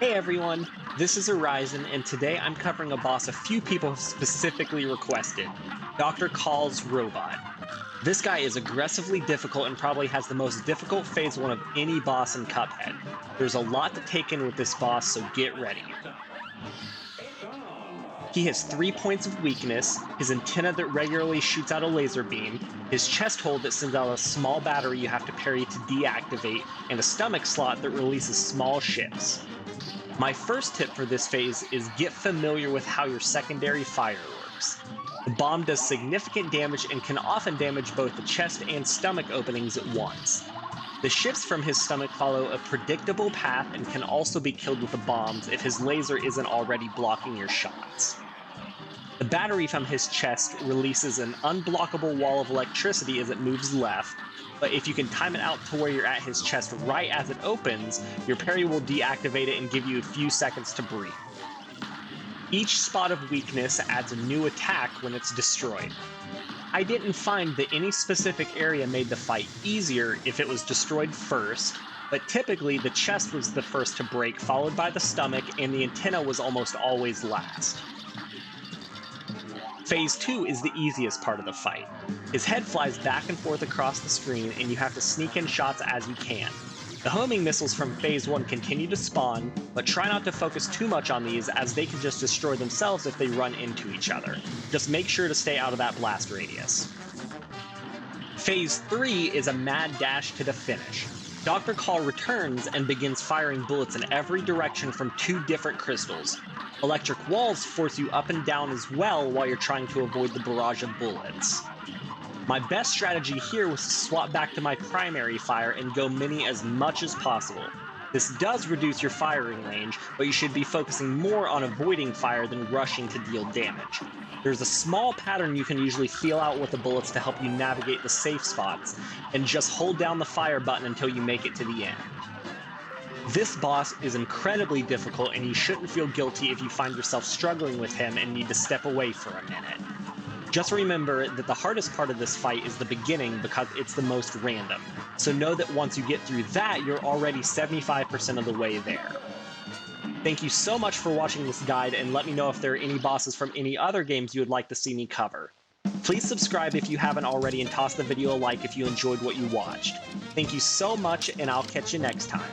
Hey everyone, this is Horizon, and today I'm covering a boss a few people have specifically requested, Dr. Kahl's robot. This guy is aggressively difficult and probably has the most difficult phase 1 of any boss in Cuphead. There's a lot to take in with this boss, so get ready. He has 3 points of weakness, his antenna that regularly shoots out a laser beam, his chest hole that sends out a small battery you have to parry to deactivate, and a stomach slot that releases small ships. My first tip for this phase is get familiar with how your secondary fire works. The bomb does significant damage and can often damage both the chest and stomach openings at once. The ships from his stomach follow a predictable path and can also be killed with the bombs if his laser isn't already blocking your shots. The battery from his chest releases an unblockable wall of electricity as it moves left, but if you can time it out to where you're at his chest right as it opens, your parry will deactivate it and give you a few seconds to breathe. Each spot of weakness adds a new attack when it's destroyed. I didn't find that any specific area made the fight easier if it was destroyed first, but typically the chest was the first to break, followed by the stomach, and the antenna was almost always last. Phase 2 is the easiest part of the fight. His head flies back and forth across the screen, and you have to sneak in shots as you can. The homing missiles from Phase 1 continue to spawn, but try not to focus too much on these as they can just destroy themselves if they run into each other. Just make sure to stay out of that blast radius. Phase 3 is a mad dash to the finish. Dr. Kahl returns and begins firing bullets in every direction from two different crystals. Electric walls force you up and down as well while you're trying to avoid the barrage of bullets. My best strategy here was to swap back to my primary fire and go mini as much as possible. This does reduce your firing range, but you should be focusing more on avoiding fire than rushing to deal damage. There's a small pattern you can usually feel out with the bullets to help you navigate the safe spots, and just hold down the fire button until you make it to the end. This boss is incredibly difficult, and you shouldn't feel guilty if you find yourself struggling with him and need to step away for a minute. Just remember that the hardest part of this fight is the beginning because it's the most random, so know that once you get through that, you're already 75% of the way there. Thank you so much for watching this guide, and let me know if there are any bosses from any other games you would like to see me cover. Please subscribe if you haven't already and toss the video a like if you enjoyed what you watched. Thank you so much, and I'll catch you next time.